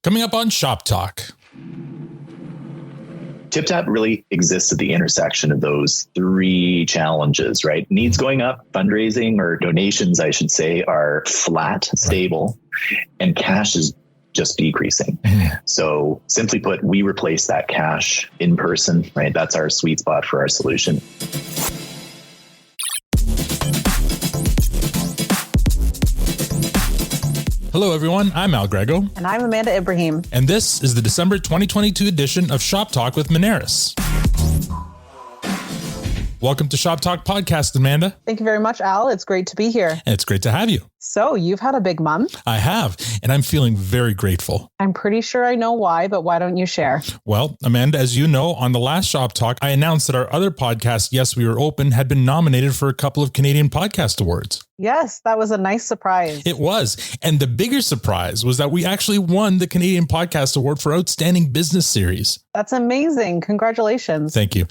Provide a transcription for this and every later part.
Coming up on Shop Talk. TipTap really exists at the intersection of those three challenges, right? Needs going up, fundraising or donations, I should say, are flat, stable, and cash is just decreasing. So simply put, we replace that cash in person, right? That's our sweet spot for our solution. Hello, everyone. I'm Al Grego. And I'm Amanda Ibrahim. And this is the December 2022 edition of Shop Talk with Moneris. Welcome to Shop Talk Podcast, Amanda. Thank you very much, Al. It's great to be here. And it's great to have you. So you've had a big month. I have, and I'm feeling very grateful. I'm pretty sure I know why, but why don't you share? Well, Amanda, as you know, on the last Shop Talk, I announced that our other podcast, Yes, We Were Open, had been nominated for a couple of Canadian Podcast Awards. Yes, that was a nice surprise. It was. And the bigger surprise was that we actually won the Canadian Podcast Award for Outstanding Business Series. That's amazing. Congratulations. Thank you.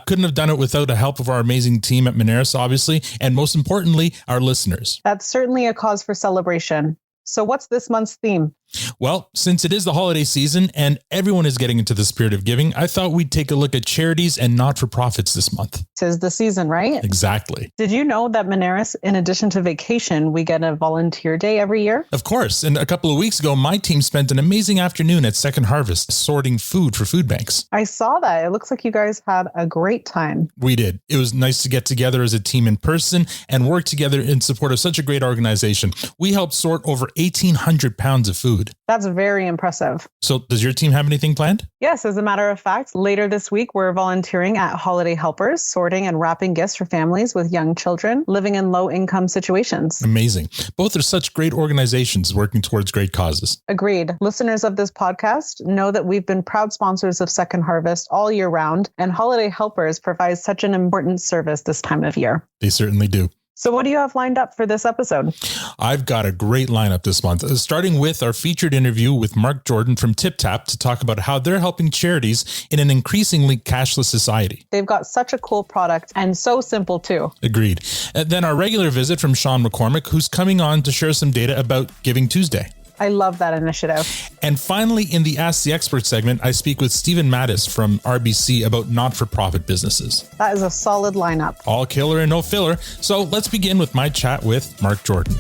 Couldn't have done it without the help of our amazing team at Moneris, obviously, and most importantly, our listeners. That's certainly a cause for celebration. So what's this month's theme? Well, since it is the holiday season and everyone is getting into the spirit of giving, I thought we'd take a look at charities and not-for-profits this month. 'Tis the season, right? Exactly. Did you know that Moneris, in addition to vacation, we get a volunteer day every year? Of course. And a couple of weeks ago, my team spent an amazing afternoon at Second Harvest sorting food for food banks. I saw that. It looks like you guys had a great time. We did. It was nice to get together as a team in person and work together in support of such a great organization. We helped sort over 1,800 pounds of food. That's very impressive. So does your team have anything planned? Yes, as a matter of fact, later this week, we're volunteering at Holiday Helpers, sorting and wrapping gifts for families with young children living in low-income situations. Amazing. Both are such great organizations working towards great causes. Agreed. Listeners of this podcast know that we've been proud sponsors of Second Harvest all year round, and Holiday Helpers provides such an important service this time of year. They certainly do. So what do you have lined up for this episode? I've got a great lineup this month, starting with our featured interview with Mark Jordan from TipTap to talk about how they're helping charities in an increasingly cashless society. They've got such a cool product and so simple too. Agreed. And then our regular visit from Sean McCormick, who's coming on to share some data about Giving Tuesday. I love that initiative. And finally, in the Ask the Expert segment, I speak with Stephen Mattis from RBC about not-for-profit businesses. That is a solid lineup. All killer and no filler. So let's begin with my chat with Mark Jordan.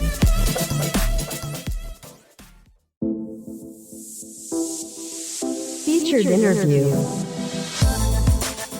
Featured interview.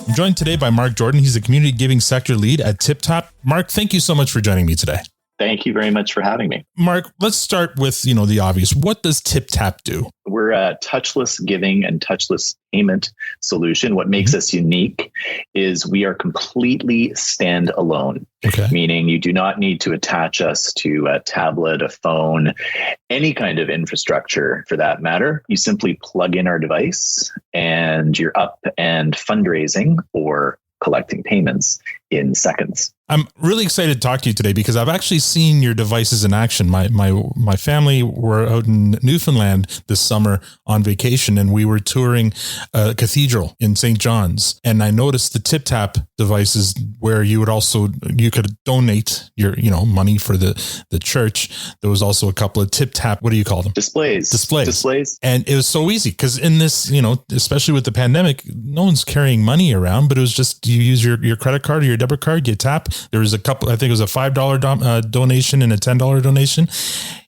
I'm joined today by Mark Jordan. He's a community giving sector lead at TipTap. Mark, thank you so much for joining me today. Thank you very much for having me. Mark, let's start with, the obvious. What does TipTap do? We're a touchless giving and touchless payment solution. What makes us unique is we are completely standalone, meaning you do not need to attach us to a tablet, a phone, any kind of infrastructure for that matter. You simply plug in our device and you're up and fundraising or collecting payments in seconds. I'm really excited to talk to you today because I've actually seen your devices in action. My family were out in Newfoundland this summer on vacation, and we were touring a cathedral in St. John's. And I noticed the TipTap devices where you could donate your, money for the church. There was also a couple of TipTap, what do you call them? Displays. And it was so easy because in this, especially with the pandemic, no one's carrying money around, but it was just, you use your credit card or your debit card, you tap. There was a couple, I think it was a $5 donation and a $10 donation,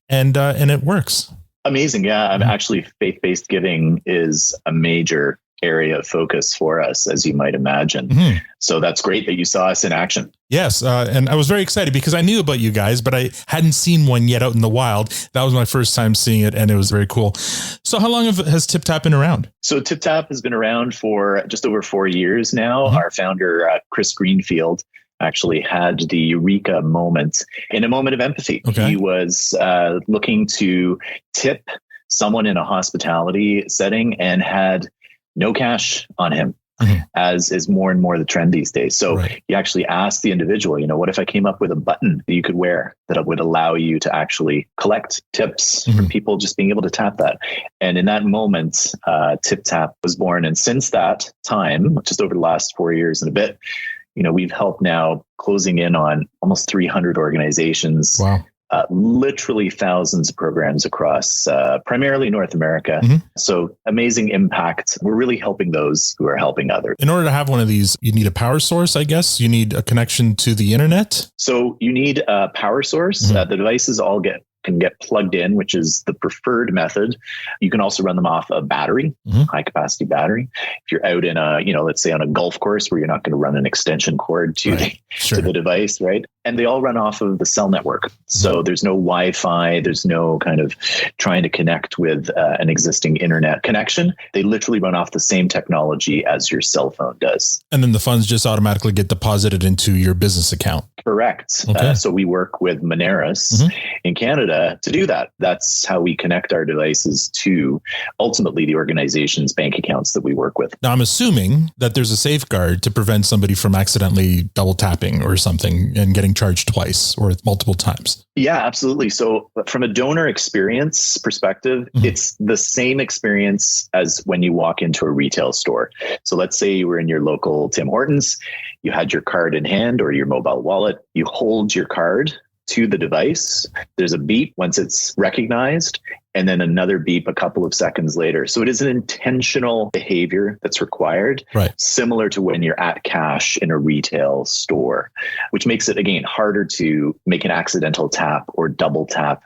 and it works. Amazing. Yeah. Actually, faith-based giving is a major area of focus for us, as you might imagine. So that's great that you saw us in action. Yes. And I was very excited because I knew about you guys, but I hadn't seen one yet out in the wild. That was my first time seeing it, and it was very cool. So how long has TipTap been around? So TipTap has been around for just over 4 years now. Our founder, Chris Greenfield, actually had the eureka moment in a moment of empathy. He was looking to tip someone in a hospitality setting and had no cash on him, as is more and more the trend these days. So he actually asked the individual, what if I came up with a button that you could wear that would allow you to actually collect tips from people just being able to tap that? And in that moment, TipTap was born. And since that time, just over the last 4 years and a bit, we've helped now closing in on almost 300 organizations literally thousands of programs across primarily North America. So amazing impact. We're really helping those who are helping others. In order to have one of these, you need a power source, I guess. You need a connection to the internet. So you need a power source. The devices all can get plugged in, which is the preferred method. You can also run them off a battery, high capacity battery. If you're out in let's say on a golf course where you're not going to run an extension cord to the device, right? And they all run off of the cell network. So there's no Wi-Fi. There's no kind of trying to connect with an existing internet connection. They literally run off the same technology as your cell phone does. And then the funds just automatically get deposited into your business account. Correct. Okay. So we work with Moneris in Canada to do that. That's how we connect our devices to ultimately the organization's bank accounts that we work with. Now, I'm assuming that there's a safeguard to prevent somebody from accidentally double tapping or something and getting charged twice or multiple times. Yeah, absolutely. So from a donor experience perspective, it's the same experience as when you walk into a retail store. So let's say you were in your local Tim Hortons, you had your card in hand or your mobile wallet, you hold your card to the device. There's a beep once it's recognized, and then another beep a couple of seconds later. So it is an intentional behavior that's required, similar to when you're at cash in a retail store, which makes it, again, harder to make an accidental tap or double tap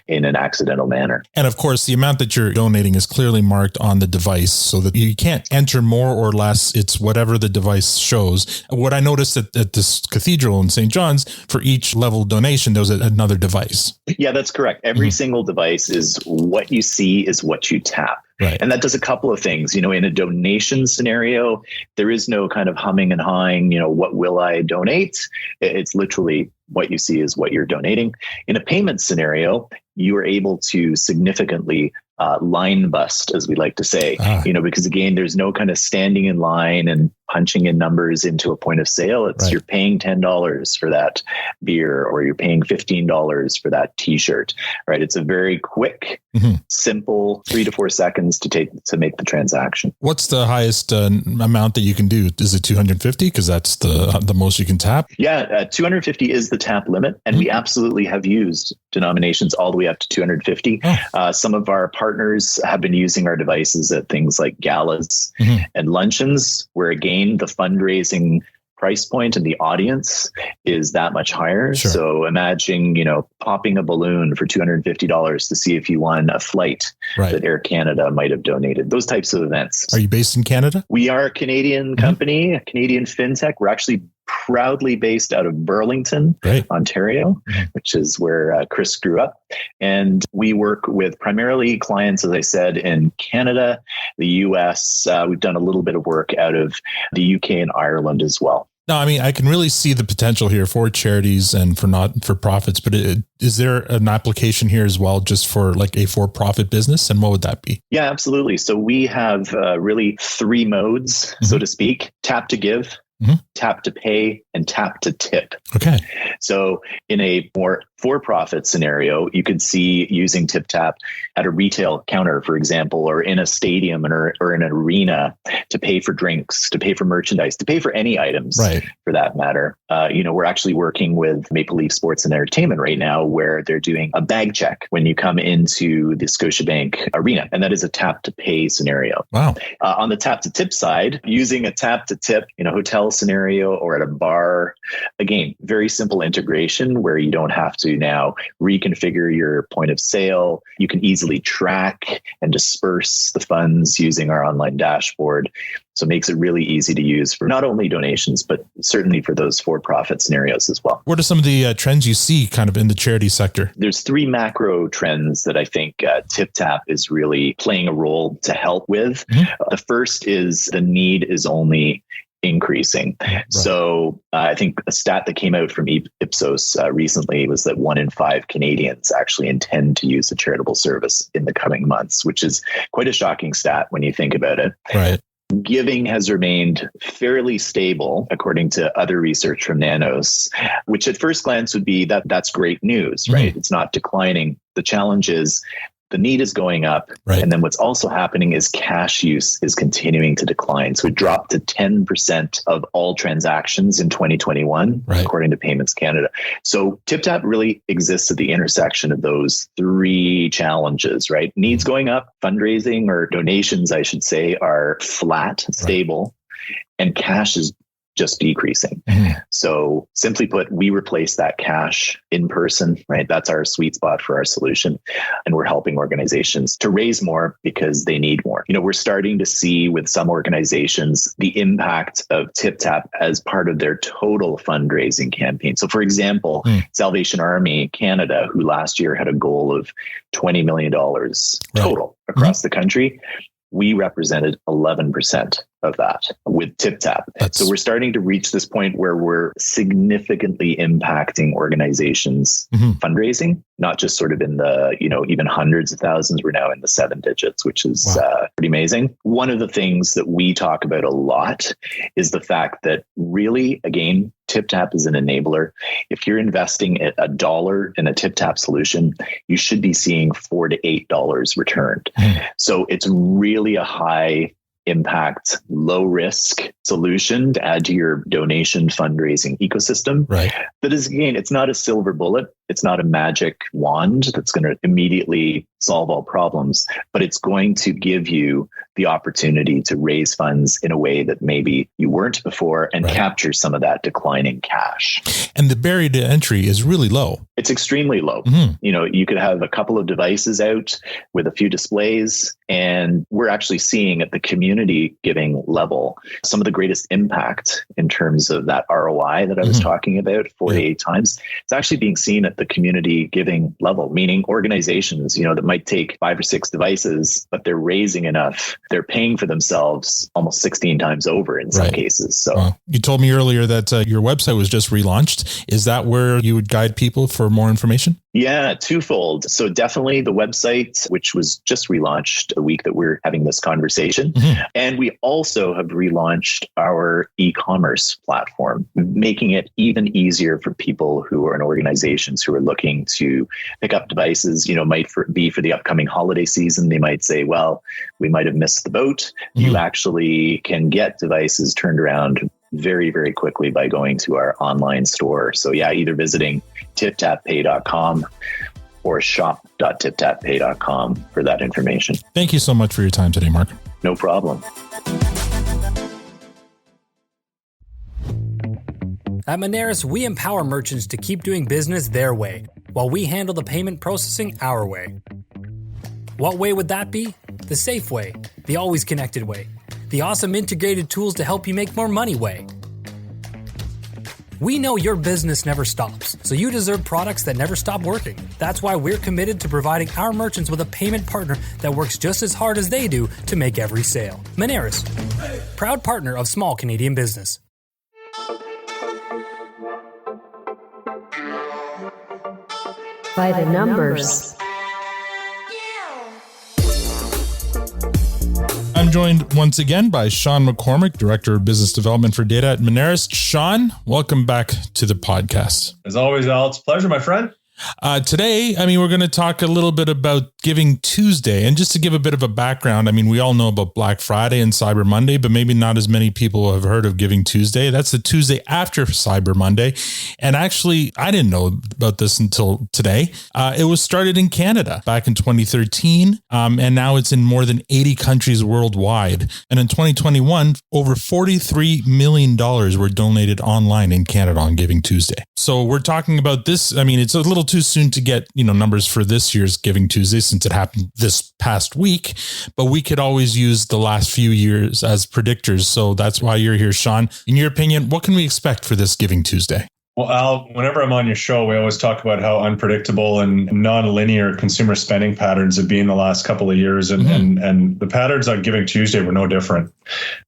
in an accidental manner. And of course, the amount that you're donating is clearly marked on the device so that you can't enter more or less. It's whatever the device shows. What I noticed at this cathedral in St. John's, for each level donation, there was another device. Yeah, that's correct. Every single device is what you see is what you tap. Right. And that does a couple of things. In a donation scenario, there is no kind of humming and hawing, what will I donate? It's literally what you see is what you're donating. In a payment scenario, you are able to significantly line bust, as we like to say, because again, there's no kind of standing in line and punching in numbers into a point of sale. It's you're paying $10 for that beer, or you're paying $15 for that t-shirt, right? It's a very quick, simple 3 to 4 seconds to make the transaction. What's the highest amount that you can do? Is it 250? Because that's the most you can tap. Yeah, 250 is the tap limit, and we absolutely have used denominations all the way up to 250. Some of our partners have been using our devices at things like galas and luncheons, where again, the fundraising price point and the audience is that much higher. Sure. So imagine, popping a balloon for $250 to see if you won a flight that Air Canada might have donated. Those types of events. Are you based in Canada? We are a Canadian company, a Canadian fintech. We're actually proudly based out of Burlington, Ontario, which is where Chris grew up. And we work with primarily clients, as I said, in Canada, the US. We've done a little bit of work out of the UK and Ireland as well. No, I mean, I can really see the potential here for charities and for not-for-profits, but is there an application here as well just for like a for-profit business? And what would that be? Yeah, absolutely. So we have really 3 modes, so to speak: tap to give, tap to pay, and tap to tip. Okay. So in a more for-profit scenario, you could see using tiptap at a retail counter, for example, or in a stadium or in an arena to pay for drinks, to pay for merchandise, to pay for any items for that matter. We're actually working with Maple Leaf Sports and Entertainment right now, where they're doing a bag check when you come into the Scotiabank arena. And that is a tap to pay scenario. Wow. On the tap to tip side, using a tap to tip in a hotel scenario or at a bar, again, very simple integration where you don't have to now reconfigure your point of sale. You can easily track and disperse the funds using our online dashboard. So it makes it really easy to use for not only donations, but certainly for those for-profit scenarios as well. What are some of the trends you see kind of in the charity sector? There's 3 macro trends that I think TipTap is really playing a role to help with. The first is the need is only increasing. So I think a stat that came out from Ipsos recently was that 1 in 5 Canadians actually intend to use a charitable service in the coming months, which is quite a shocking stat when you think about it. Right. Giving has remained fairly stable, according to other research from Nanos, which at first glance would be that's great news, right? It's not declining. The challenge is the need is going up. Right. And then what's also happening is cash use is continuing to decline. So it dropped to 10% of all transactions in 2021, according to Payments Canada. So TipTap really exists at the intersection of those three challenges, right? Needs going up, fundraising or donations, I should say, are flat, stable, and cash is just decreasing. So simply put, we replace that cash in person, right? That's our sweet spot for our solution. And we're helping organizations to raise more because they need more. You know, we're starting to see with some organizations the impact of TipTap as part of their total fundraising campaign. So for example, Salvation Army Canada, who last year had a goal of $20 million total across the country, we represented 11% of that with TipTap. So we're starting to reach this point where we're significantly impacting organizations' fundraising, not just sort of in the, even hundreds of thousands. We're now in the 7 digits, which is pretty amazing. One of the things that we talk about a lot is the fact that really, again, TipTap is an enabler. If you're investing $1 in a TipTap solution, you should be seeing $4 to $8 returned. So it's really a high impact, low risk solution to add to your donation fundraising ecosystem. That is, again, it's not a silver bullet. It's not a magic wand that's going to immediately solve all problems, but it's going to give you the opportunity to raise funds in a way that maybe you weren't before and capture some of that declining cash. And the barrier to entry is really low. It's extremely low. You could have a couple of devices out with a few displays, and we're actually seeing at the community giving level some of the greatest impact in terms of that ROI that I was talking about, 48 times. It's actually being seen at the community giving level, meaning organizations, that might take 5 or 6 devices, but they're raising enough. They're paying for themselves almost 16 times over in some cases. So you told me earlier that your website was just relaunched. Is that where you would guide people for more information? Yeah, twofold. So definitely the website, which was just relaunched a week that we're having this conversation. And we also have relaunched our e-commerce platform, making it even easier for people who are in organizations who are looking to pick up devices, might be for the upcoming holiday season. They might say, well, we might have missed the boat. You actually can get devices turned around very, very quickly by going to our online store. So either visiting tiptappay.com or shop.tiptappay.com for that information. Thank you so much for your time today, Mark. No problem. At Moneris, we empower merchants to keep doing business their way, while we handle the payment processing our way. What way would that be? The safe way, the always connected way, the awesome integrated tools to help you make more money way. We know your business never stops, so you deserve products that never stop working. That's why we're committed to providing our merchants with a payment partner that works just as hard as they do to make every sale. Moneris, proud partner of small Canadian business. By the numbers. I'm joined once again by Sean McCormick, Director of Business Development for Data at Moneris. Sean, welcome back to the podcast. As always, Al, it's a pleasure, my friend. Today, we're going to talk a little bit about Giving Tuesday. And just to give a bit of a background, we all know about Black Friday and Cyber Monday, but maybe not as many people have heard of Giving Tuesday. That's the Tuesday after Cyber Monday. And actually, I didn't know about this until today. It was started in Canada back in 2013. And now it's in more than 80 countries worldwide. And in 2021, over $43 million were donated online in Canada on Giving Tuesday. So we're talking about this. It's a little too soon to get, numbers for this year's Giving Tuesday since it happened this past week, but we could always use the last few years as predictors. So that's why you're here, Sean. In your opinion, what can we expect for this Giving Tuesday? Well, Al, whenever I'm on your show, we always talk about how unpredictable and non-linear consumer spending patterns have been the last couple of years. And the patterns on Giving Tuesday were no different.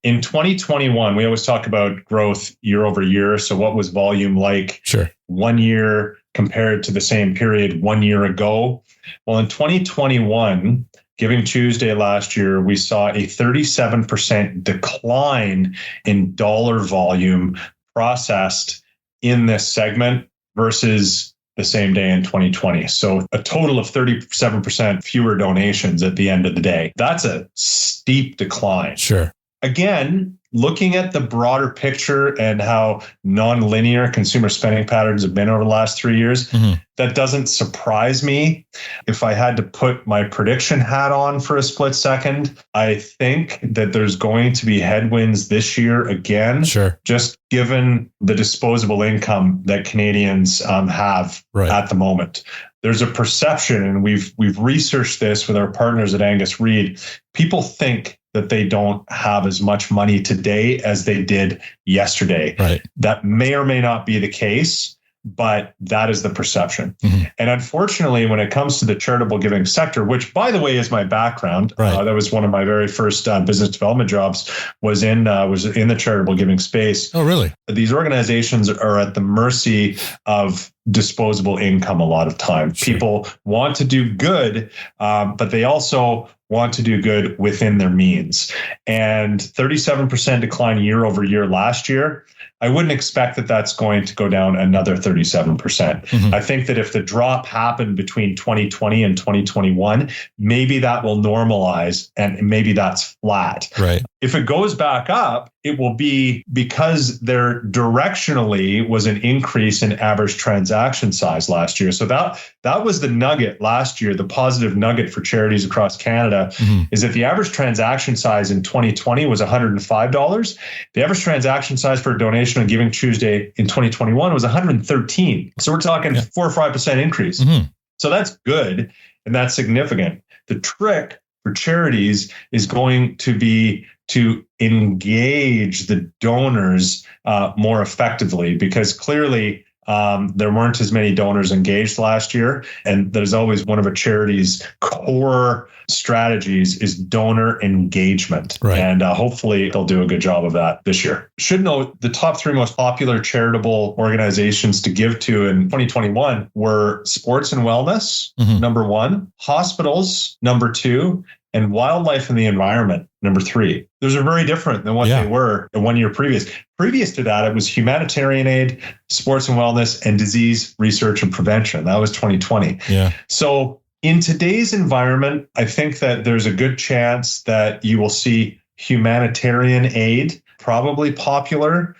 In 2021, we always talk about growth year over year. So what was volume like 1 year compared to the same period 1 year ago? Well, in 2021, Giving Tuesday last year, we saw a 37% decline in dollar volume processed in this segment versus the same day in 2020. So a total of 37% fewer donations at the end of the day. That's a steep decline. Sure. Again, looking at the broader picture and how non-linear consumer spending patterns have been over the last 3 years, that doesn't surprise me. If I had to put my prediction hat on for a split second, I think that there's going to be headwinds this year again, just given the disposable income that Canadians have at the moment. There's a perception, and we've researched this with our partners at Angus Reid. People think that they don't have as much money today as they did yesterday. Right. That may or may not be the case, but that is the perception. And unfortunately, when it comes to the charitable giving sector, which, by the way, is my background, that was one of my very first business development jobs, was in the charitable giving space. Oh, really? These organizations are at the mercy of disposable income a lot of time. People want to do good, but they also want to do good within their means. And 37% decline year over year last year, I wouldn't expect that that's going to go down another 37%. I think that if the drop happened between 2020 and 2021, maybe that will normalize and maybe that's flat. Right. If it goes back up, it will be because there directionally was an increase in average transaction size last year. So that was the nugget last year, the positive nugget for charities across Canada, is that the average transaction size in 2020 was $105. The average transaction size for a donation on Giving Tuesday in 2021 was $113. So we're talking 4 or 5% increase. So that's good and that's significant. The trick for charities is going to be to engage the donors more effectively, because clearly there weren't as many donors engaged last year. And there's always one of a charity's core strategies is donor engagement. And hopefully they'll do a good job of that this year. Should note the top 3 most popular charitable organizations to give to in 2021 were sports and wellness, number 1, hospitals, number 2, and wildlife and the environment, number 3. Those are very different than what they were the 1 year previous. Previous to that, it was humanitarian aid, sports and wellness, and disease research and prevention. That was 2020. So in today's environment, I think that there's a good chance that you will see humanitarian aid probably popular.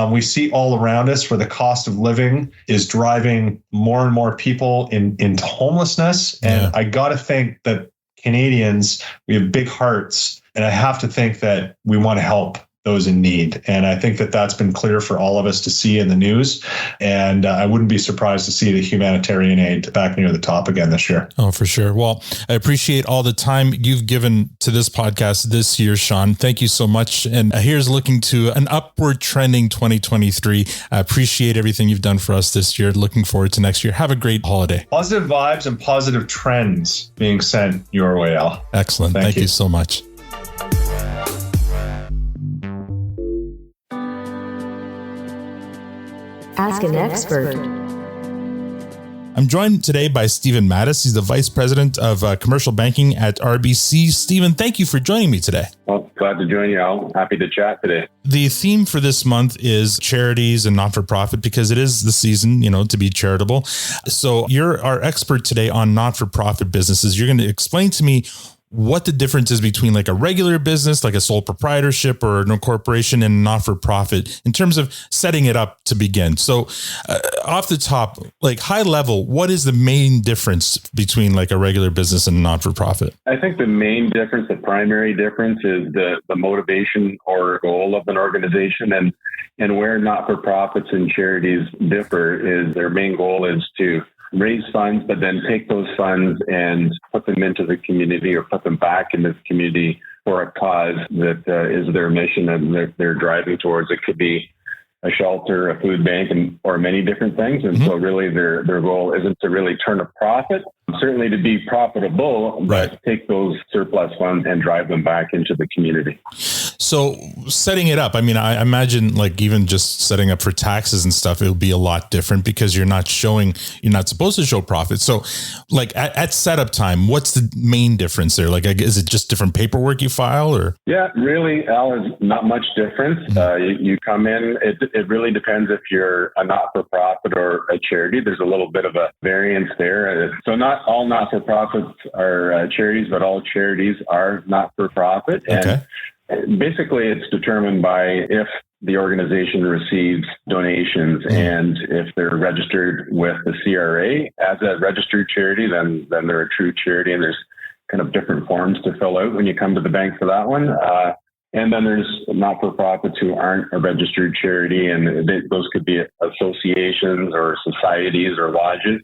We see all around us where the cost of living is driving more and more people into homelessness. And I got to think that Canadians, we have big hearts, and I have to think that we want to help those in need. And I think that that's been clear for all of us to see in the news. And I wouldn't be surprised to see the humanitarian aid back near the top again this year. Oh, for sure. Well, I appreciate all the time you've given to this podcast this year, Sean. Thank you so much. And here's looking to an upward trending 2023. I appreciate everything you've done for us this year. Looking forward to next year. Have a great holiday. Positive vibes and positive trends being sent your way, Al. Excellent. Thank you so much. Ask an expert. I'm joined today by Stephen Mattis. He's the Vice President of Commercial Banking at RBC. Stephen, thank you for joining me today. Well, glad to join you, Al. Happy to chat today. The theme for this month is charities and not-for-profit, because it is the season, to be charitable. So you're our expert today on not-for-profit businesses. You're going to explain to me what the difference is between like a regular business, like a sole proprietorship or a corporation, and not-for-profit in terms of setting it up to begin. So off the top, like high level, what is the main difference between like a regular business and a not-for-profit? I think the main difference, the primary difference, is the motivation or goal of an organization. And where not-for-profits and charities differ is their main goal is to raise funds, but then take those funds and put them into the community or put them back into the community for a cause that is their mission and they're driving towards. It could be a shelter, a food bank, or many different things. And so really their goal isn't to really turn a profit, certainly to be profitable, but take those surplus funds and drive them back into the community. So setting it up, I mean, I imagine like even just setting up for taxes and stuff, it would be a lot different because you're not supposed to show profit. So like at setup time, what's the main difference there? Like, is it just different paperwork you file or? Yeah, really, Al, is not much difference. You come in, it really depends if you're a not-for-profit or a charity. There's a little bit of a variance there. So not all not-for-profits are charities, but all charities are not-for-profit. Okay. And basically, it's determined by if the organization receives donations and if they're registered with the CRA as a registered charity, then they're a true charity. And there's kind of different forms to fill out when you come to the bank for that one. And then there's not-for-profits who aren't a registered charity, and those could be associations or societies or lodges.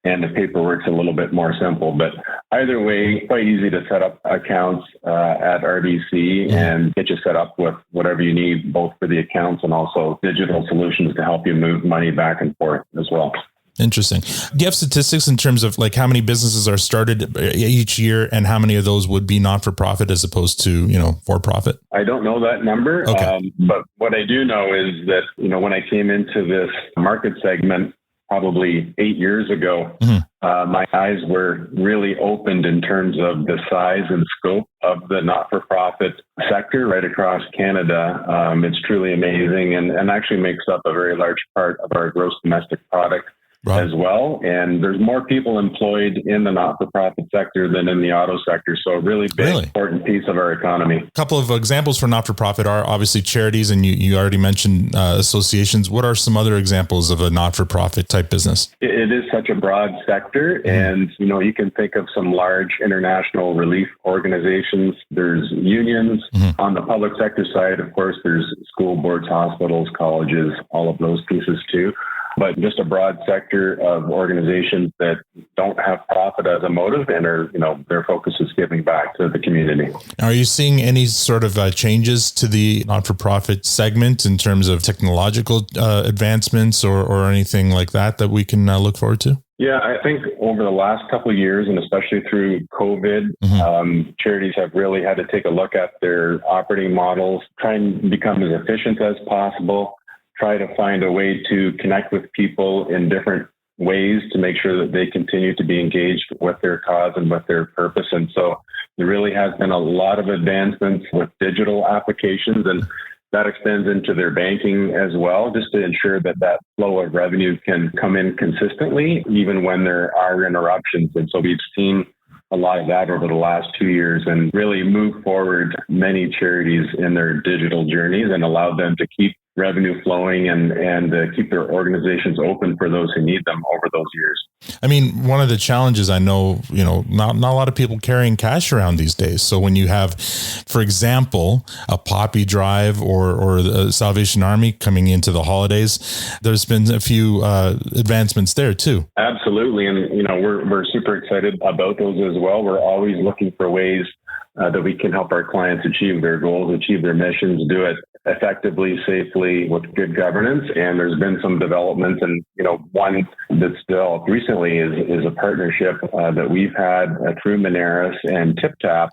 And the paperwork's a little bit more simple, but either way, quite easy to set up accounts at RBC and get you set up with whatever you need, both for the accounts and also digital solutions to help you move money back and forth as well. Interesting. Do you have statistics in terms of like how many businesses are started each year and how many of those would be not-for-profit as opposed to, for-profit? I don't know that number, okay. But what I do know is that, when I came into this market segment, probably 8 years ago, my eyes were really opened in terms of the size and scope of the not-for-profit sector right across Canada. It's truly amazing and actually makes up a very large part of our gross domestic product. Right. As well. And there's more people employed in the not-for-profit sector than in the auto sector. So a really big, important piece of our economy. A couple of examples for not-for-profit are obviously charities, and you already mentioned associations. What are some other examples of a not-for-profit type business? It is such a broad sector. And, you can think of some large international relief organizations. There's unions. On the public sector side, of course, there's school boards, hospitals, colleges, all of those pieces too. But just a broad sector of organizations that don't have profit as a motive and are, their focus is giving back to the community. Are you seeing any sort of changes to the not-for-profit segment in terms of technological advancements or anything like that we can look forward to? Yeah, I think over the last couple of years, and especially through COVID, charities have really had to take a look at their operating models, try and become as efficient as possible, try to find a way to connect with people in different ways to make sure that they continue to be engaged with their cause and with their purpose. And so there really has been a lot of advancements with digital applications, and that extends into their banking as well, just to ensure that flow of revenue can come in consistently, even when there are interruptions. And so we've seen a lot of that over the last 2 years and really move forward many charities in their digital journeys and allow them to keep revenue flowing and keep their organizations open for those who need them over those years. I mean, one of the challenges I know, not a lot of people carrying cash around these days. So when you have, for example, a Poppy Drive or the Salvation Army coming into the holidays, there's been a few advancements there too. Absolutely. And, we're super excited about those as well. We're always looking for ways that we can help our clients achieve their goals, achieve their missions, do it effectively, safely, with good governance. And there's been some developments, and one that's developed recently is a partnership that we've had through Moneris and tiptap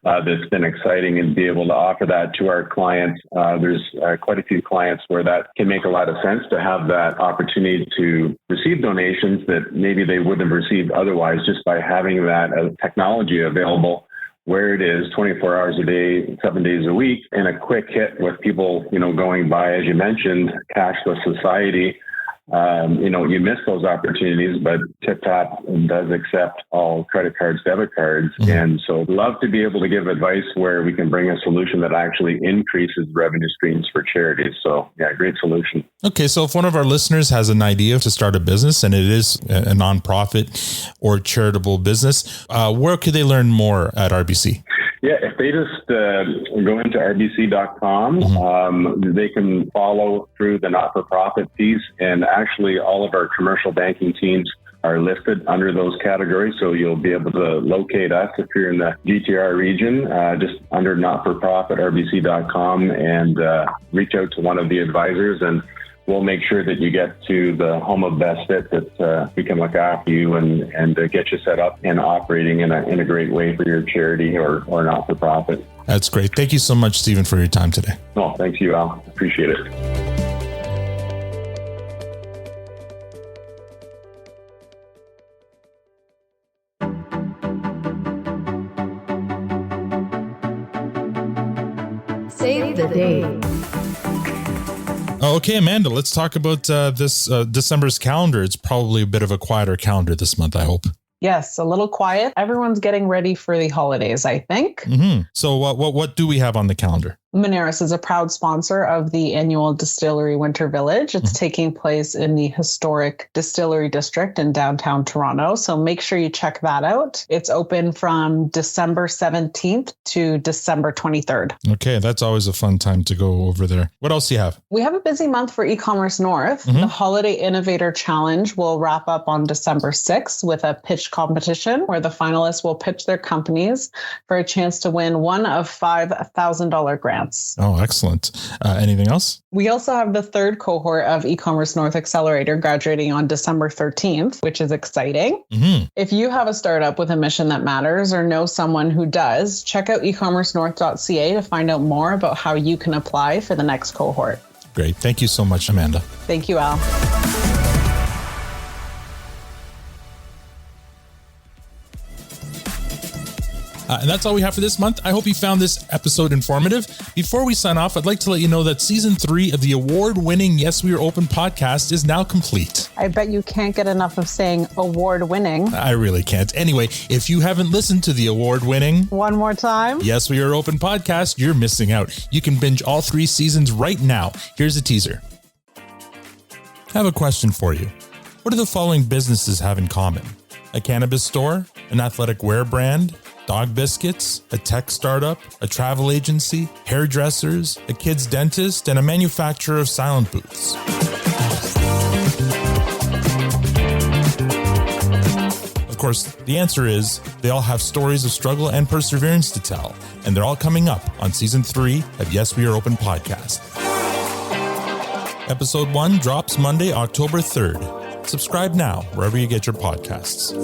that's been exciting, and be able to offer that to our clients. There's quite a few clients where that can make a lot of sense to have that opportunity to receive donations that maybe they wouldn't have received otherwise, just by having that technology available where it is 24 hours a day, 7 days a week, and a quick hit with people, going by, as you mentioned, cashless society. You miss those opportunities, but tiptap does accept all credit cards, debit cards. And so love to be able to give advice where we can bring a solution that actually increases revenue streams for charities. So yeah, great solution. Okay. So if one of our listeners has an idea to start a business and it is a nonprofit or charitable business, where could they learn more at RBC? Yeah, if they just go into rbc.com, they can follow through the not-for-profit piece, and actually all of our commercial banking teams are listed under those categories. So you'll be able to locate us if you're in the GTR region, just under not-for-profit, rbc.com, and reach out to one of the advisors. And we'll make sure that you get to the home of best fit, that we can look after you and get you set up and operating in a great way for your charity or not-for-profit. That's great. Thank you so much, Stephen, for your time today. Oh, thanks you, Al. Appreciate it. Save the date. Okay, Amanda, let's talk about this December's calendar. It's probably a bit of a quieter calendar this month, I hope. Yes, a little quiet. Everyone's getting ready for the holidays, I think. Mm-hmm. So what do we have on the calendar? Moneris is a proud sponsor of the annual Distillery Winter Village. It's taking place in the historic Distillery District in downtown Toronto. So make sure you check that out. It's open from December 17th to December 23rd. Okay, that's always a fun time to go over there. What else do you have? We have a busy month for e-commerce north. The Holiday Innovator Challenge will wrap up on December 6th with a pitch competition where the finalists will pitch their companies for a chance to win one of $5,000 grants. Oh, excellent. Anything else? We also have the third cohort of e-commerce North Accelerator graduating on December 13th, which is exciting. If you have a startup with a mission that matters or know someone who does, check out ecommercenorth.ca to find out more about how you can apply for the next cohort. Great. Thank you so much, Amanda. Thank you, Al. And that's all we have for this month. I hope you found this episode informative. Before we sign off, I'd like to let you know that season 3 of the award-winning Yes, We Are Open podcast is now complete. I bet you can't get enough of saying award-winning. I really can't. Anyway, if you haven't listened to the award-winning... One more time. Yes, We Are Open podcast, you're missing out. You can binge all 3 seasons right now. Here's a teaser. I have a question for you. What do the following businesses have in common? A cannabis store, an athletic wear brand, dog biscuits, a tech startup, a travel agency, hairdressers, a kid's dentist, and a manufacturer of silent booths. Of course, the answer is they all have stories of struggle and perseverance to tell, and they're all coming up on season 3 of Yes, We Are Open podcast. Episode 1 drops Monday, October 3rd. Subscribe now wherever you get your podcasts.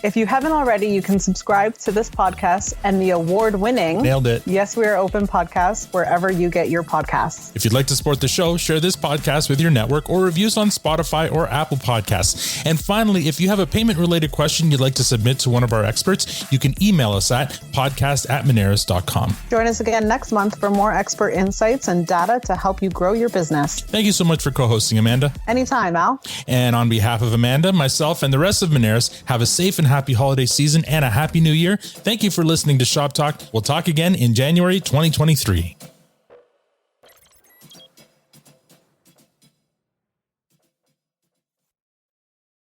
If you haven't already, you can subscribe to this podcast and the award-winning Nailed it. Yes, We Are Open podcast wherever you get your podcasts. If you'd like to support the show, share this podcast with your network or reviews on Spotify or Apple Podcasts. And finally, if you have a payment-related question you'd like to submit to one of our experts, you can email us at podcast@moneris.com. Join us again next month for more expert insights and data to help you grow your business. Thank you so much for co-hosting, Amanda. Anytime, Al. And on behalf of Amanda, myself, and the rest of Moneris, have a safe and happy holiday season and a happy new year. Thank you for listening to Shop Talk. We'll talk again in January 2023.